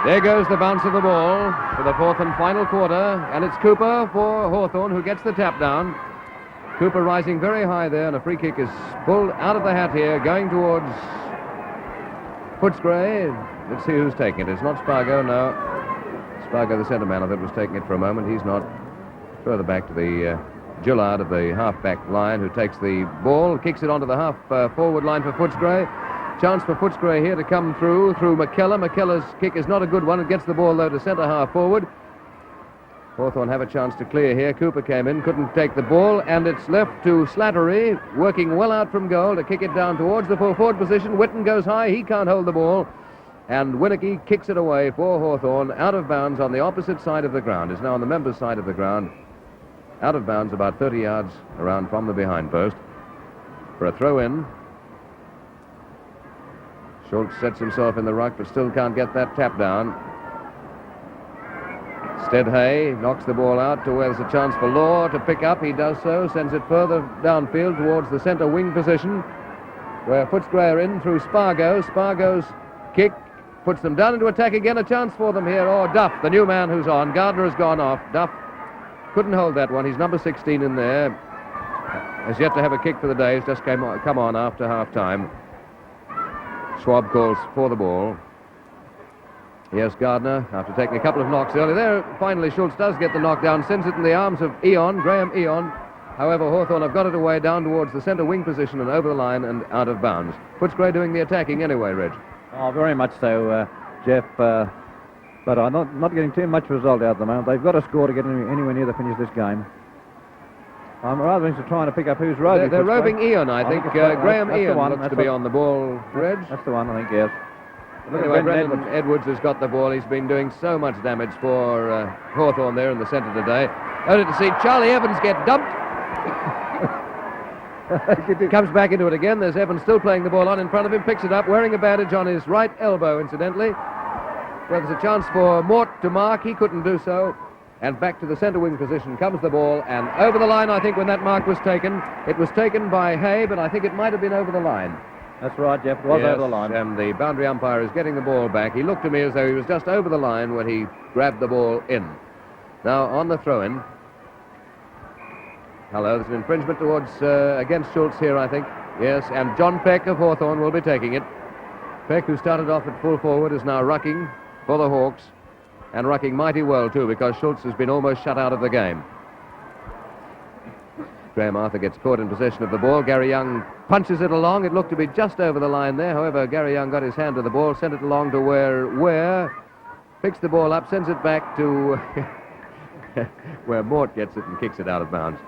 There goes the bounce of the ball for the fourth and final quarter, and it's Cooper for Hawthorn who gets the tap down. Cooper rising very high there, and a free kick is pulled out of the hat here, going towards Footscray. Let's see who's taking it. It's not Spargo, no. Spargo, the centre man, I thought was taking it for a moment. He's not. Further back to the Gillard of the half-back line, who takes the ball, kicks it onto the half-forward line for Footscray. Chance for Footscray here to come through McKellar. McKellar's kick is not a good one. It gets the ball, though, to centre half-forward. Hawthorn have a chance to clear here. Cooper came in, couldn't take the ball, and it's left to Slattery, working well out from goal to kick it down towards the full-forward position. Whitten goes high. He can't hold the ball. And Winnicky kicks it away for Hawthorn, out of bounds on the opposite side of the ground. It's now on the members' side of the ground. Out of bounds about 30 yards around from the behind post for a throw-in. Schultz sets himself in the ruck, but still can't get that tap down. Steadhay knocks the ball out to where there's a chance for Law to pick up. He does so, sends it further downfield towards the centre wing position, where Footscray are in through Spargo. Spargo's kick puts them down into attack again. A chance for them here. Oh, Duff, the new man who's on. Gardner has gone off. Duff couldn't hold that one. He's number 16 in there. Has yet to have a kick for the day. He's just come on after half-time. Schwab calls for the ball. Here's Gardner, after taking a couple of knocks early. There, finally, Schultz does get the knockdown, sends it in the arms of Graham Eon. However, Hawthorn have got it away down towards the centre wing position and over the line and out of bounds. Footscray doing the attacking anyway, Reg. Oh, very much so, Jeff. But I'm not getting too much result out at the moment. They've got to score to get anywhere near the finish of this game. I'm rather interested in trying to pick up who's roving. They're roving Eon, I think. Graham Eon looks to be on the ball, Reg. That's the one, I think, yes. Anyway, Brendan Edwards has got the ball. He's been doing so much damage for Hawthorn there in the centre today. Only to see Charlie Evans get dumped. Comes back into it again. There's Evans still playing the ball on in front of him. Picks it up, wearing a bandage on his right elbow, incidentally. Well, there's a chance for Mort to mark. He couldn't do so. And back to the centre wing position comes the ball. And over the line, I think, when that mark was taken. It was taken by Hay, but I think it might have been over the line. That's right, Jeff. It was over the line. And the boundary umpire is getting the ball back. He looked to me as though he was just over the line when he grabbed the ball in. Now, on the throw-in. There's an infringement towards against Schultz here, I think. Yes, and John Peck of Hawthorn will be taking it. Peck, who started off at full forward, is now rucking for the Hawks. And rucking mighty well, too, because Schultz has been almost shut out of the game. Graham Arthur gets caught in possession of the ball. Gary Young punches it along. It looked to be just over the line there. However, Gary Young got his hand to the ball, sent it along to where picks the ball up, sends it back to where Mort gets it and kicks it out of bounds.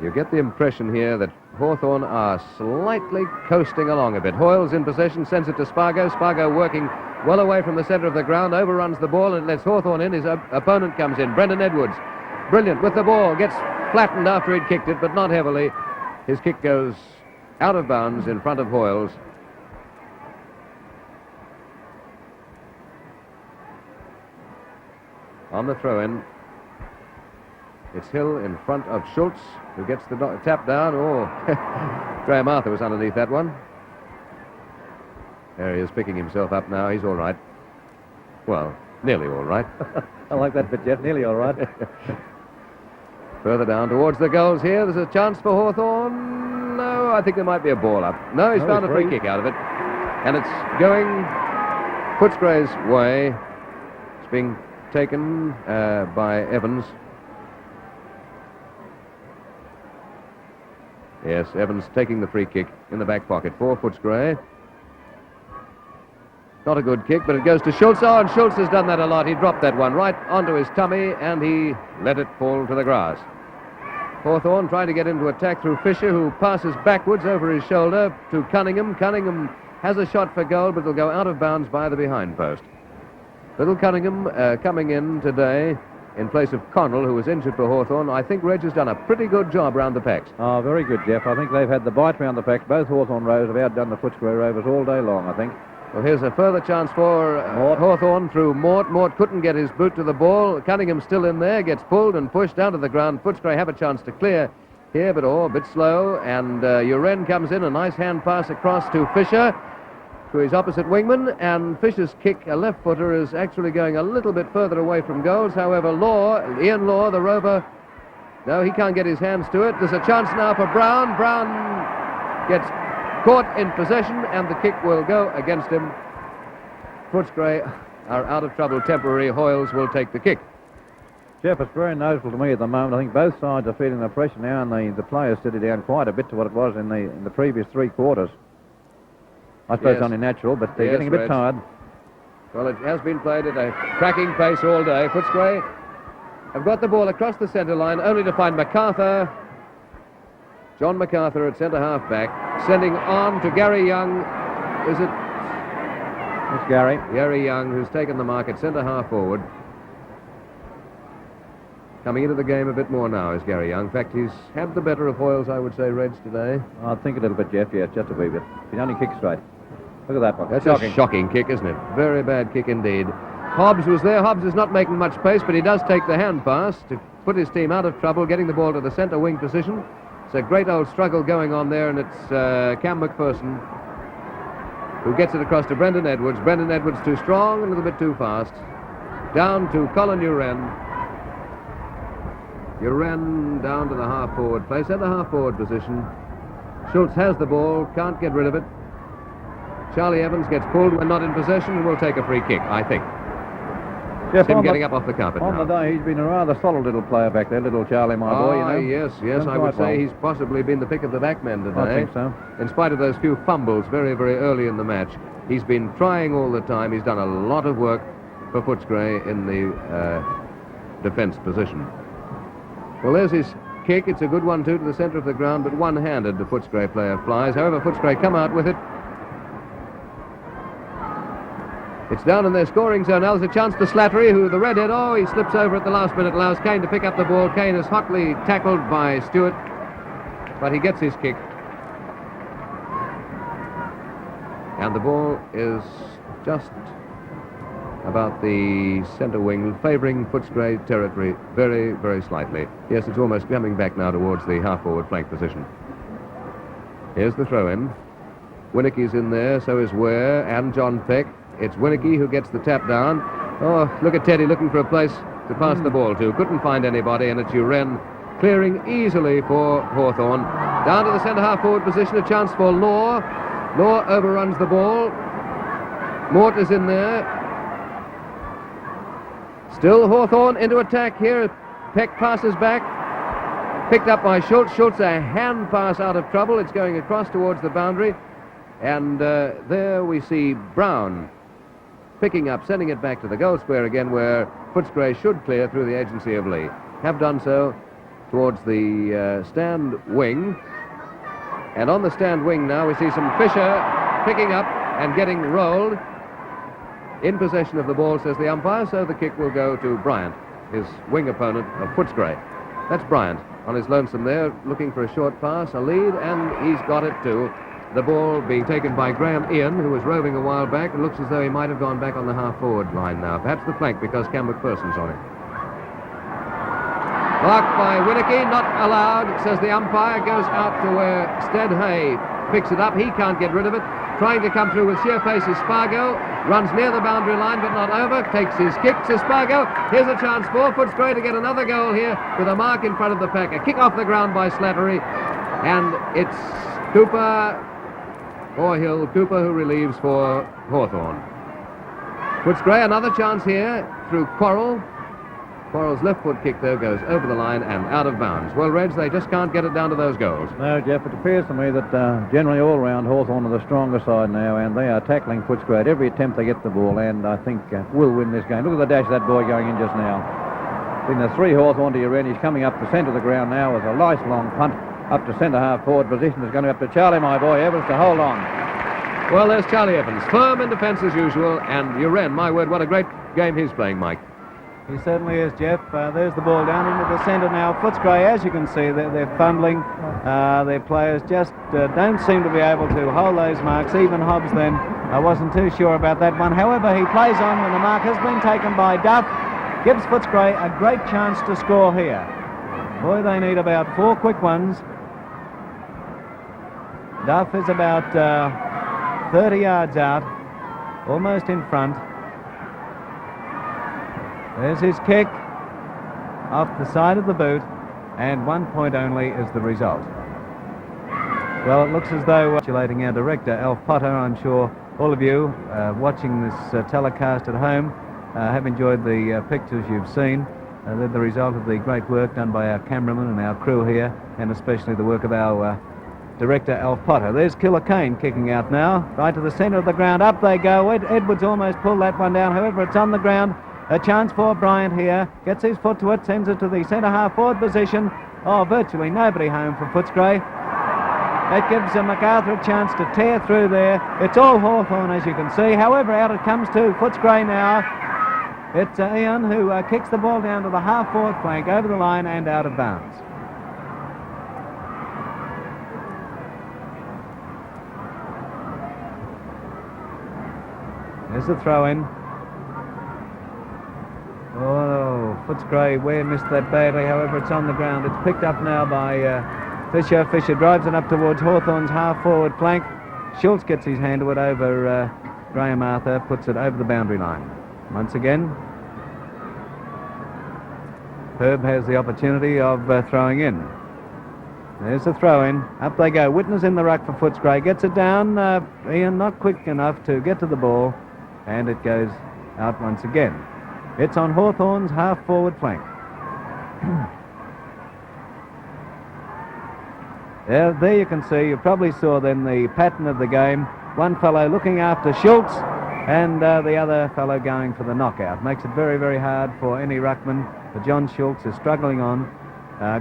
You get the impression here that Hawthorn are slightly coasting along a bit. Hoyle's in possession, sends it to Spargo. Spargo working well away from the centre of the ground, overruns the ball and lets Hawthorn in. His opponent comes in, Brendan Edwards. Brilliant with the ball, gets flattened after he'd kicked it, but not heavily. His kick goes out of bounds in front of Hoyle's. On the throw-in, it's Hill in front of Schultz, who gets the tap down. Oh, Graham Arthur was underneath that one. There he is, picking himself up now. He's all right. Well, nearly all right. I like that bit, Jeff. Nearly all right. Further down towards the goals here. There's a chance for Hawthorn. No, I think there might be a ball up. No, he's found a free kick out of it. And it's going Footscray's way. It's being taken by Evans. Yes, Evans taking the free kick in the back pocket for Footscray. Not a good kick, but it goes to Schultz. Oh, and Schultz has done that a lot. He dropped that one right onto his tummy, and he let it fall to the grass. Hawthorn trying to get into attack through Fisher, who passes backwards over his shoulder to Cunningham. Cunningham has a shot for goal, but it'll go out of bounds by the behind post. Little Cunningham coming in today in place of Connell, who was injured for Hawthorn. I think Reg has done a pretty good job round the packs. Oh, very good, Jeff. I think they've had the bite round the packs. Both Hawthorn rows have outdone the Footscray rovers all day long, I think. Well, here's a further chance for Hawthorn through Mort. Mort couldn't get his boot to the ball. Cunningham still in there, gets pulled and pushed down to the ground. Footscray have a chance to clear, here, but a bit slow, and Uren comes in, a nice hand pass across to Fisher, to his opposite wingman, and Fisher's kick, a left footer, is actually going a little bit further away from goals. However, Ian Law, the rover, no, he can't get his hands to it. There's a chance now for Brown. Brown gets caught in possession, and the kick will go against him. Footscray are out of trouble temporarily. Hoyles will take the kick. Jeff, it's very noticeable to me at the moment. I think both sides are feeling the pressure now, and the players steady down quite a bit to what it was in the previous 3 quarters. I suppose it's only natural, but they're getting a bit tired. Well, it has been played at a cracking pace all day. Footscray have got the ball across the centre line, only to find MacArthur. John MacArthur at centre-half back, sending on to Gary Young. Is it? It's Gary. Gary Young, who's taken the mark at centre-half forward. Coming into the game a bit more now is Gary Young. In fact, he's had the better of Hoyles, I would say, Reds, today. I think a little bit, Jeff, yes, just a wee bit. He only kicked straight. Look at that one. That's a shocking kick, isn't it? Very bad kick indeed. Hobbs was there. Hobbs is not making much pace, but he does take the hand pass to put his team out of trouble, getting the ball to the centre wing position. It's a great old struggle going on there, and it's Cam McPherson who gets it across to Brendan Edwards. Brendan Edwards too strong, a little bit too fast. Down to Colin Uren. Uren down to the half-forward place, at the half-forward position. Schultz has the ball, can't get rid of it. Charlie Evans gets pulled when not in possession and will take a free kick, I think. Jeff, him getting up off the carpet on now. the day, he's been a rather solid little player back there, little Charlie, my boy, you know. Yes, I would say he's possibly been the pick of the backmen today. I think so. In spite of those few fumbles very, very early in the match, he's been trying all the time. He's done a lot of work for Footscray in the defence position. Well, there's his kick. It's a good one, too, to the centre of the ground, but one-handed the Footscray player flies. However, Footscray come out with it. It's down in their scoring zone. Now there's a chance to Slattery, who the redhead, he slips over at the last minute, allows Kane to pick up the ball. Kane is hotly tackled by Stewart, but he gets his kick. And the ball is just about the centre wing, favouring Footscray territory very, very slightly. Yes, it's almost coming back now towards the half-forward flank position. Here's the throw-in. Winnicky's in there, so is Ware and John Peck. It's Winnicky who gets the tap down. Oh, look at Teddy looking for a place to pass the ball to. Couldn't find anybody, and it's Uren clearing easily for Hawthorn. Down to the centre half-forward position, a chance for Law. Law overruns the ball. Mort is in there. Still Hawthorn into attack here. Peck passes back. Picked up by Schultz. Schultz, a hand pass out of trouble. It's going across towards the boundary. And there we see Brown picking up, sending it back to the goal square again, where Footscray should clear through the agency of Lee. Have done so towards the stand wing. And on the stand wing now we see some Fisher picking up and getting rolled. In possession of the ball, says the umpire, so the kick will go to Bryant, his wing opponent of Footscray. That's Bryant on his lonesome there, looking for a short pass, a lead, and he's got it too. The ball being taken by Graham Ian, who was roving a while back. It looks as though he might have gone back on the half-forward line now. Perhaps the flank, because Cam McPherson's on it. Blocked by Winnicky, not allowed, says the umpire. Goes out to where Stead Hay picks it up. He can't get rid of it. Trying to come through with sheer pace is Spargo. Runs near the boundary line, but not over. Takes his kick to Spargo. Here's a chance for Footscray to get another goal here with a mark in front of the pack. A kick off the ground by Slattery. And it's Cooper, or Hill, Cooper who relieves for Hawthorn. Footscray, another chance here through Quarrell. Quarrell's left foot kick, though, goes over the line and out of bounds. Well, Reds, they just can't get it down to those goals. No, Jeff, it appears to me that generally all round Hawthorn are the stronger side now, and they are tackling Footscray at every attempt they get the ball, and I think will win this game. Look at the dash of that boy going in just now. In the 3 Hawthorn to Uren, he's coming up the centre of the ground now with a nice long punt up to centre half forward position. Is going to be up to Charlie, my boy, Evans, to hold on. Well, there's Charlie Evans, firm in defence as usual, and Uren, my word, what a great game he's playing, Mike. He certainly is, Jeff. There's the ball down into the centre now. Footscray, as you can see, they're fumbling. Their players just don't seem to be able to hold those marks. Even Hobbs then, I wasn't too sure about that one. However, he plays on when the mark has been taken by Duff. Gives Footscray a great chance to score here. Boy, they need about 4 quick ones. Duff is about 30 yards out, almost in front. There's his kick off the side of the boot, and 1 point only is the result. Well, it looks as though, congratulating our director, Alf Potter, I'm sure all of you watching this telecast at home have enjoyed the pictures you've seen. They're the result of the great work done by our cameraman and our crew here, and especially the work of our director, Alf Potter. There's Killer Kane kicking out now, right to the centre of the ground. Up they go. Edwards almost pulled that one down. However, it's on the ground. A chance for Bryant here. Gets his foot to it, sends it to the centre half forward position. Oh, virtually nobody home for Footscray. That gives MacArthur a chance to tear through there. It's all Hawthorn, as you can see. However, out it comes to Footscray now. It's Ian who kicks the ball down to the half-forward flank, over the line and out of bounds. There's the throw-in. Oh, Footscray, Ware missed that badly. However, it's on the ground. It's picked up now by Fisher. Fisher drives it up towards Hawthorn's half-forward flank. Schultz gets his hand to it over Graham Arthur, puts it over the boundary line. Once again, Herb has the opportunity of throwing in. There's the throw-in. Up they go. Whitner's in the ruck for Footscray. Gets it down. Ian not quick enough to get to the ball, and it goes out once again. It's on Hawthorn's half-forward flank. There you can see, you probably saw then the pattern of the game. One fellow looking after Schultz, and the other fellow going for the knockout. Makes it very, very hard for any ruckman. But John Schultz is struggling on.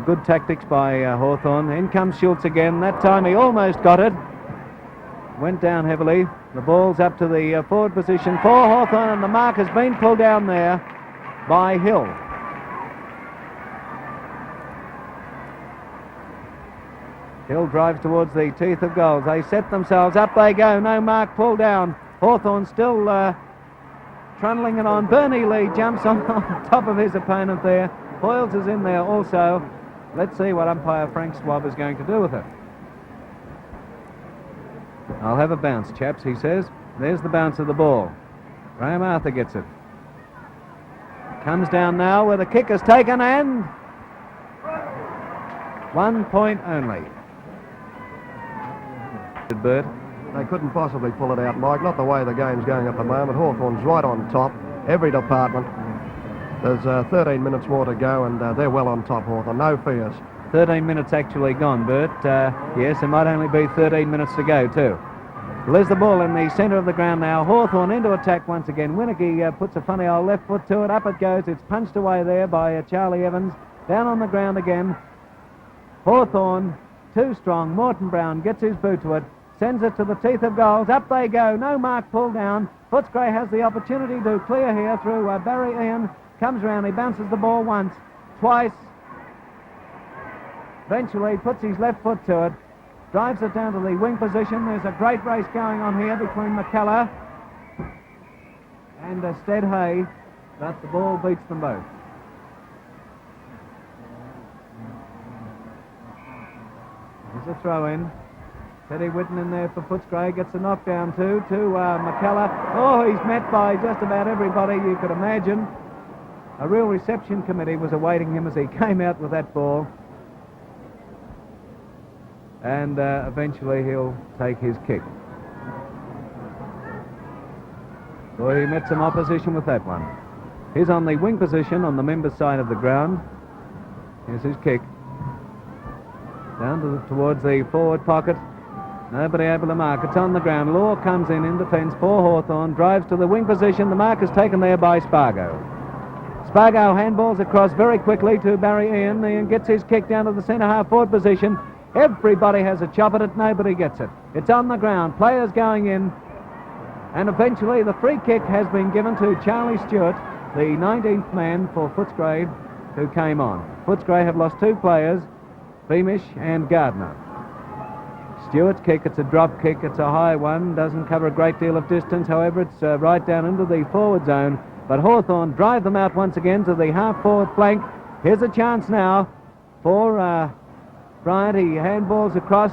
Good tactics by Hawthorn. In comes Schultz again. That time he almost got it. Went down heavily. The ball's up to the forward position for Hawthorn, and the mark has been pulled down there by Hill. Hill drives towards the teeth of goals. They set themselves. Up they go. No mark pulled down. Hawthorn still trundling it on. Bernie Lee jumps on top of his opponent there. Hoyles is in there also. Let's see what umpire Frank Swab is going to do with it. I'll have a bounce, chaps, he says. There's the bounce of the ball. Graham Arthur gets it. Comes down now where the kick is taken, and 1 point only. Bert. They couldn't possibly pull it out, Mike. Not the way the game's going at the moment. Hawthorn's right on top, every department. There's 13 minutes more to go, and they're well on top, Hawthorn. No fears. 13 minutes actually gone, Bert. Yes, it might only be 13 minutes to go, too. There's the ball in the centre of the ground now. Hawthorn into attack once again. Winicky puts a funny old left foot to it. Up it goes. It's punched away there by Charlie Evans. Down on the ground again. Hawthorn, too strong. Morton Brown gets his boot to it. Sends it to the teeth of goals. Up they go. No mark pulled down. Footscray has the opportunity to clear here through Barry Ian. Comes round. He bounces the ball once, twice. Eventually puts his left foot to it. Drives it down to the wing position. There's a great race going on here between McKellar and Stead Hay, but the ball beats them both. There's a throw in. Teddy Whitten in there for Footscray, gets a knockdown too to McKellar. Oh, he's met by just about everybody you could imagine. A real reception committee was awaiting him as he came out with that ball. And eventually he'll take his kick. Boy, he met some opposition with that one. He's on the wing position on the member side of the ground. Here's his kick. Down towards the forward pocket. Nobody able to mark. It's on the ground. Law comes in defence for Hawthorn. Drives to the wing position. The mark is taken there by Spargo. Spargo handballs across very quickly to Barry Ian. Ian gets his kick down to the centre half forward position. Everybody has a chop at it. Nobody gets it. It's on the ground. Players going in. And eventually the free kick has been given to Charlie Stewart, the 19th man for Footscray, who came on. Footscray have lost 2 players, Beamish and Gardner. Stewart's kick, it's a drop kick, it's a high one, doesn't cover a great deal of distance, however it's right down into the forward zone. But Hawthorn drive them out once again to the half-forward flank. Here's a chance now. for Bryant. He handballs across.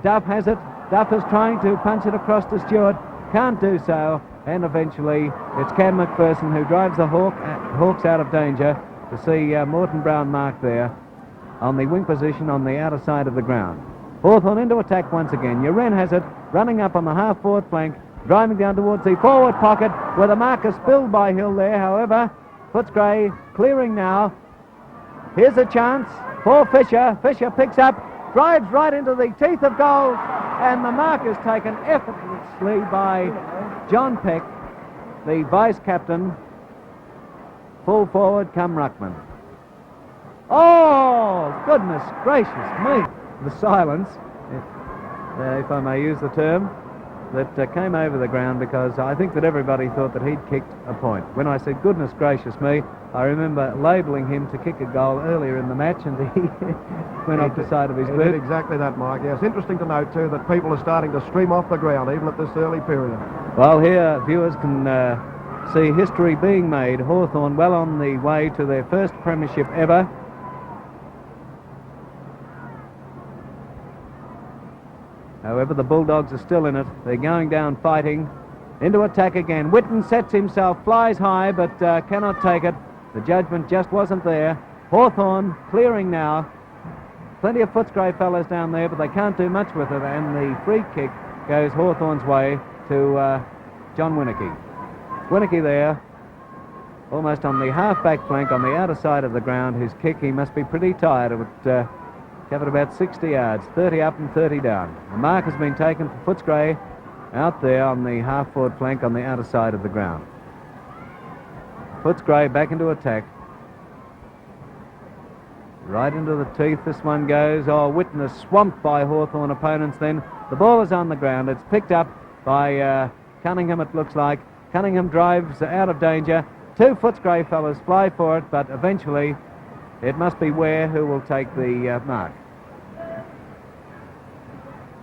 Duff has it. Duff is trying to punch it across to Stewart. Can't do so. And eventually it's Cam McPherson who drives the Hawks out of danger to see Morton Brown marked there on the wing position on the outer side of the ground. Hawthorn into attack once again. Uren has it, running up on the half-forward flank, driving down towards the forward pocket where the mark is spilled by Hill there. However, Footscray clearing now. Here's a chance for Fisher. Fisher picks up, drives right into the teeth of goal, and the mark is taken effortlessly by John Peck, the vice-captain, full forward come ruckman. Oh, goodness gracious me. The silence, if I may use the term, that came over the ground, because I think that everybody thought that he'd kicked a point. When I said goodness gracious me, I remember labelling him to kick a goal earlier in the match, and he went off the side of his boot. Did exactly that, Mike. Yes, interesting to note too that people are starting to stream off the ground even at this early period. Well, here viewers can see history being made. Hawthorn well on the way to their first premiership ever. However, the Bulldogs are still in it. They're going down fighting. Into attack again. Whitten sets himself, flies high, but cannot take it. The judgment just wasn't there. Hawthorn clearing now. Plenty of Footscray fellas down there, but they can't do much with it, and the free kick goes Hawthorn's way to John Winicky. Winicky there, almost on the half-back flank on the outer side of the ground. His kick, he must be pretty tired. It would covered about 60 yards, 30 up and 30 down. The mark has been taken for Footscray out there on the half-forward flank on the outer side of the ground. Footscray back into attack. Right into the teeth this one goes. Oh, Whitten is swamped by Hawthorn opponents then. The ball is on the ground. It's picked up by Cunningham, it looks like. Cunningham drives out of danger. Two Footscray fellas fly for it, but eventually it must be Ware who will take the mark.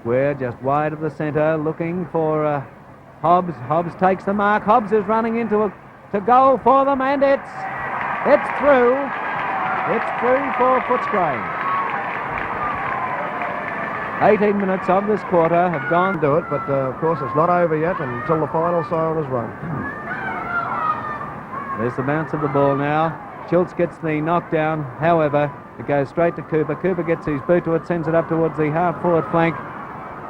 Ware just wide of the centre, looking for Hobbs. Hobbs takes the mark. Hobbs is running into to goal for them, and it's through. It's through for Footscray. 18 minutes of this quarter have gone. Do it, but of course it's not over yet until the final siren is rung. There's the bounce of the ball now. Schultz gets the knockdown. However, it goes straight to Cooper. Cooper gets his boot to it, sends it up towards the half-forward flank.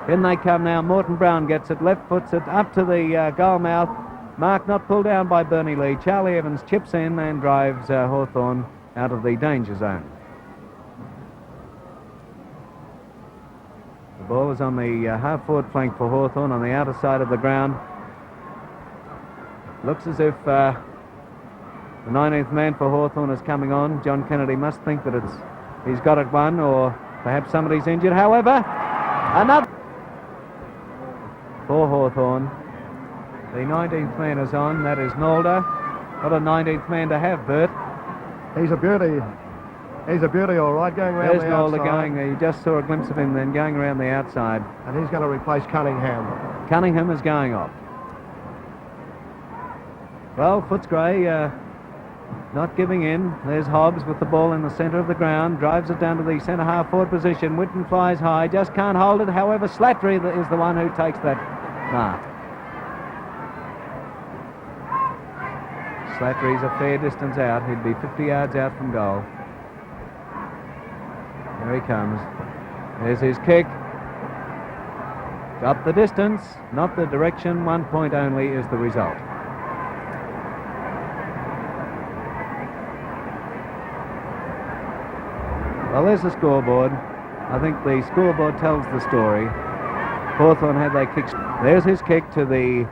In they come now. Morton Brown gets it, left foots it up to the goal mouth. Mark not pulled down by Bernie Lee. Charlie Evans chips in and drives Hawthorn out of the danger zone. The ball is on the half-forward flank for Hawthorn on the outer side of the ground. Looks as if the 19th man for Hawthorn is coming on. John Kennedy must think that he's got it won, or perhaps somebody's injured. However, another for Hawthorn. The 19th man is on. That is Nalder. What a 19th man to have, Bert. He's a beauty. He's a beauty, all right, going around the outside. There's Nalder going. You just saw a glimpse of him then going around the outside. And he's going to replace Cunningham. Cunningham is going off. Well, Footscray not giving in. There's Hobbs with the ball in the centre of the ground. Drives it down to the centre half-forward position. Whitten flies high. Just can't hold it. However, Slattery is the one who takes that mark. Slattery's a fair distance out. He'd be 50 yards out from goal. There he comes. There's his kick. Up the distance, not the direction. 1 point only is the result. Well, there's the scoreboard. I think the scoreboard tells the story. Hawthorn had their kicks. There's his kick to the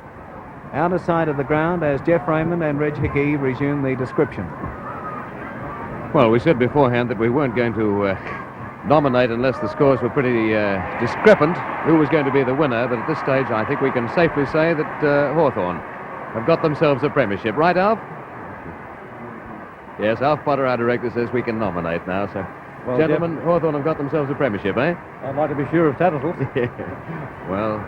outer side of the ground as Jeff Raymond and Reg Hickey resume the description. Well, we said beforehand that we weren't going to nominate unless the scores were pretty discrepant who was going to be the winner, but at this stage I think we can safely say that Hawthorn have got themselves a premiership. Right, Alf? Yes, Alf Potter, our director, says we can nominate now, so... Well, gentlemen, Jeff, Hawthorn have got themselves a premiership, eh? I'd like to be sure of titles. Well,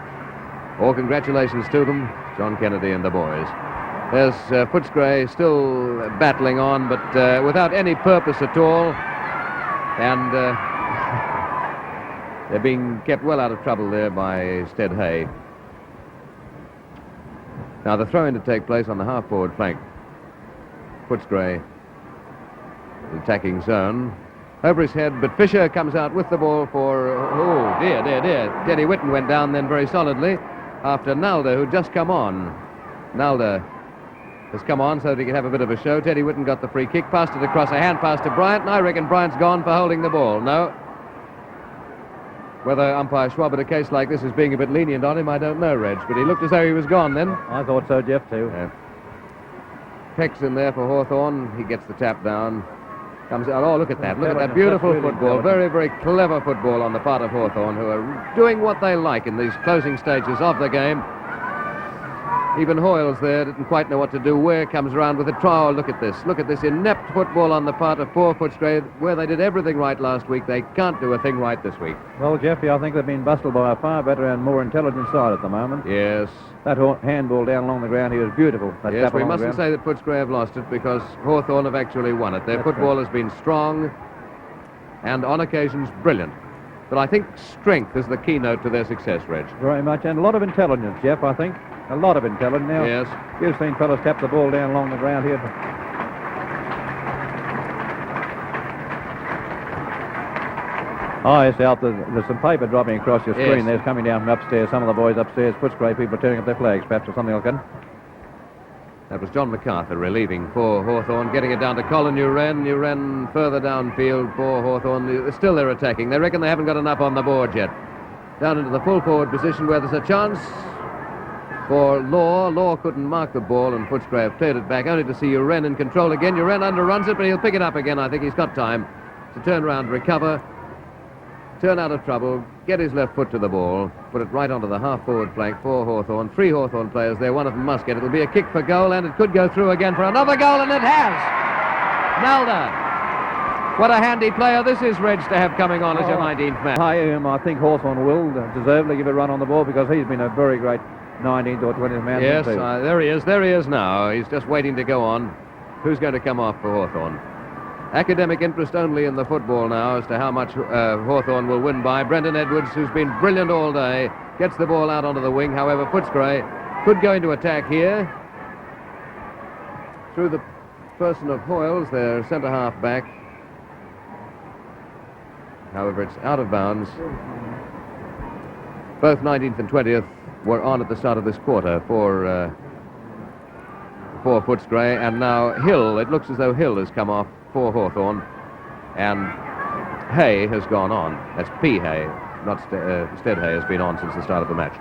all congratulations to them, John Kennedy and the boys. There's Footscray still battling on, but without any purpose at all. And they're being kept well out of trouble there by Stead Hay. Now the throw-in to take place on the half-forward flank. Footscray, the attacking zone. Over his head, but Fisher comes out with the ball for... Oh, dear. Teddy Whitten went down then very solidly after Nalder, who'd just come on. Nalder has come on so that he can have a bit of a show. Teddy Whitten got the free kick, passed it across, a hand pass to Bryant, and I reckon Bryant's gone for holding the ball. No. Whether umpire Schwab at a case like this is being a bit lenient on him, I don't know, Reg, but he looked as though he was gone then. I thought so, Jeff, too. Yeah. Peck's in there for Hawthorn. He gets the tap down. Comes out. Oh, look at that. Look at that beautiful football. Very, very clever football on the part of Hawthorn, who are doing what they like in these closing stages of the game. Even Hoyles there didn't quite know what to do. Ware comes around with a trial. Look at this. Look at this inept football on the part of poor Footscray. Where they did everything right last week, they can't do a thing right this week. Well, Jeffy, I think they've been bustled by a far better and more intelligent side at the moment. Yes. That handball down along the ground here is beautiful. Yes, we mustn't say that Footscray have lost it because Hawthorn have actually won it. Their football has been strong and on occasions brilliant. But I think strength is the keynote to their success, Reg. Very much, and a lot of intelligence, Jeff, I think. A lot of intelligence. Now, yes. You've seen fellas tap the ball down along the ground here. Oh, yes, Alf, there's some paper dropping across your screen. Yes. There's coming down from upstairs. Some of the boys upstairs, Footscray people are turning up their flags, perhaps, or something like that. That was John MacArthur relieving for Hawthorn, getting it down to Colin Uren further downfield for Hawthorn. Still they're attacking. They reckon they haven't got enough on the board yet. Down into the full forward position where there's a chance for Law. Law couldn't mark the ball, and Footscray have cleared it back, only to see Uren in control again. Uren underruns it, but he'll pick it up again. I think he's got time to turn around, recover, turn out of trouble, get his left foot to the ball, put it right onto the half-forward flank for Hawthorn. 3 Hawthorn players there, one of them must get it. It'll be a kick for goal, and it could go through again for another goal, and it has! Nalder. What a handy player this is, Reg, to have coming on as your 19th man. I think Hawthorn will deservedly give a run on the ball because he's been a very great 19th or 20th man. Yes, there he is now. He's just waiting to go on. Who's going to come off for Hawthorn? Academic interest only in the football now as to how much Hawthorn will win by. Brendan Edwards, who's been brilliant all day, gets the ball out onto the wing. However, Footscray could go into attack here through the person of Hoyles, their centre-half back. However, it's out of bounds. Both 19th and 20th were on at the start of this quarter for Footscray, and now Hill, it looks as though Hill has come off for Hawthorn, and Hay has gone on. That's P. Hay, not Stead Hay, has been on since the start of the match.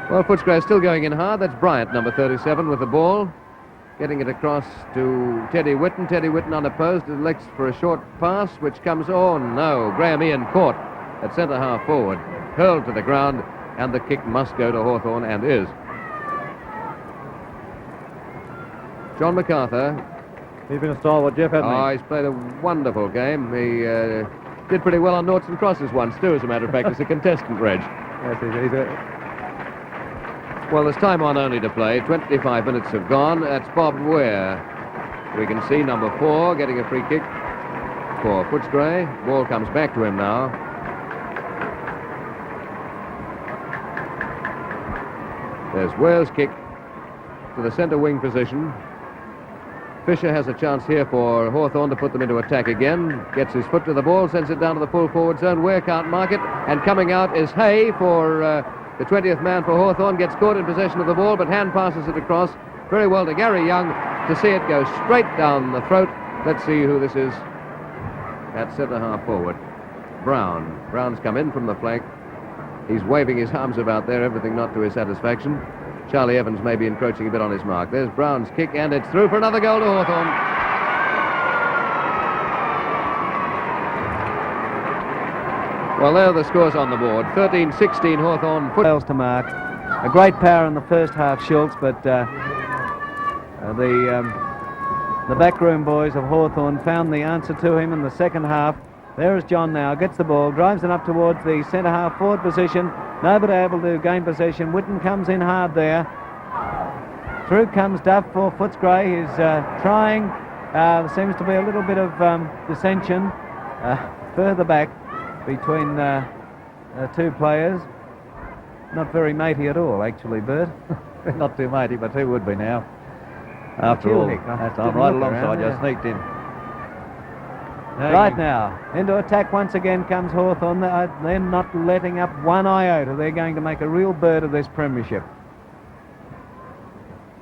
Well, Footscray is still going in hard. That's Bryant, number 37, with the ball, getting it across to Teddy Whitten. Teddy Whitten unopposed, elects for a short pass, which comes, oh no, Graham Ian caught at centre-half forward, hurled to the ground, and the kick must go to Hawthorn, and is. John MacArthur. He's been a stalwart, Jeff, hasn't he? Oh, he's played a wonderful game. He did pretty well on noughts and crosses once, too, as a matter of fact, as a contestant, Reg. Yes, he's Well, there's time on only to play. 25 minutes have gone. That's Bob Ware. We can see number 4 getting a free kick for Footscray. Ball comes back to him now. There's Ware's kick to the centre wing position. Fisher has a chance here for Hawthorn to put them into attack again. Gets his foot to the ball, sends it down to the full forward zone. Ware can't mark it, and coming out is Hay for the 20th man for Hawthorn. Gets caught in possession of the ball, but hand passes it across very well to Gary Young to see it go straight down the throat. Let's see who this is at centre-half forward. Brown. Brown's come in from the flank. He's waving his arms about there, everything not to his satisfaction. Charlie Evans may be encroaching a bit on his mark. There's Brown's kick, and it's through for another goal to Hawthorn. Well, there are the scores on the board. 13-16 Hawthorn. Fails to mark. A great power in the first half, Schultz, but the backroom boys of Hawthorn found the answer to him in the second half. There is John now, gets the ball, drives it up towards the centre-half forward position. Nobody able to gain possession. Whitten comes in hard there. Through comes Duff for Footscray. He's trying. There seems to be a little bit of dissension. further back between two players. Not very matey at all, actually, Bert. Not too matey, but who would be now? After you, all, Nick? I'm Didn't right look alongside you, around, sneaked in. Right now, into attack once again comes Hawthorn. They're not letting up one iota. They're going to make a real bird of this premiership.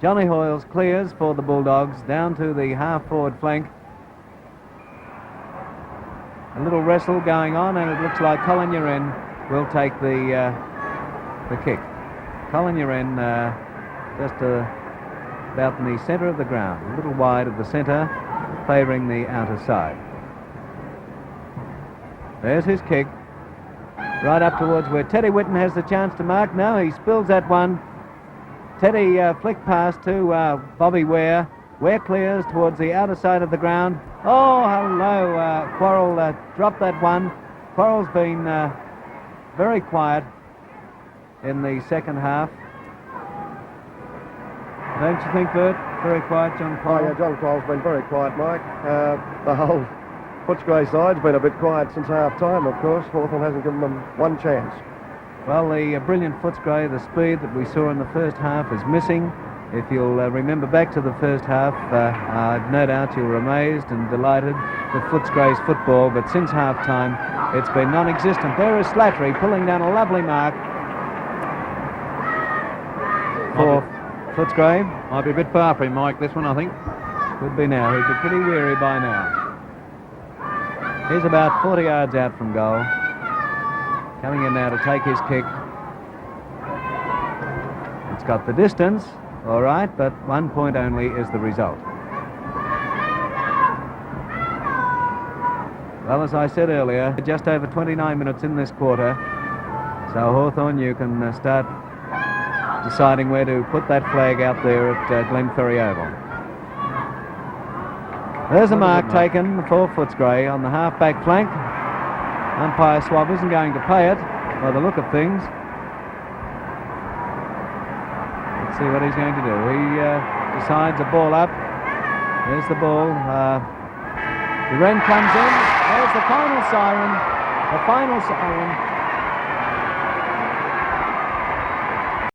Johnny Hoyles clears for the Bulldogs down to the half-forward flank. A little wrestle going on, and it looks like Colin Uren will take the kick. Colin Uren just about in the centre of the ground, a little wide of the centre, favouring the outer side. There's his kick, right up towards where Teddy Whitten has the chance to mark. No, he spills that one. Teddy flick pass to Bobby Ware. Ware clears towards the outer side of the ground. Oh, hello, Quarrell dropped that one. Quarrell's been very quiet in the second half. Don't you think, Bert? Very quiet, John Quarrell. Oh, yeah, John Quarrell's been very quiet, Mike. The whole Footscray side's been a bit quiet since half-time, of course. Hawthorn hasn't given them one chance. Well, the brilliant Footscray, the speed that we saw in the first half is missing. If you'll remember back to the first half, I've no doubt you were amazed and delighted with Footscray's football, but since half-time, it's been non-existent. There is Slattery pulling down a lovely mark for Footscray. Might be a bit far for him, Mike, this one, I think. Could be now. He'd be pretty weary by now. He's about 40 yards out from goal. Coming in now to take his kick. It's got the distance, all right, but 1 point only is the result. Well, as I said earlier, just over 29 minutes in this quarter. So Hawthorn, you can start deciding where to put that flag out there at Glenferrie Oval. There's a mark taken for Footscray on the half-back flank. Umpire Swab isn't going to pay it by the look of things. Let's see what he's going to do. He decides a ball up. There's the ball. The Wren comes in. There's the final siren. The final siren.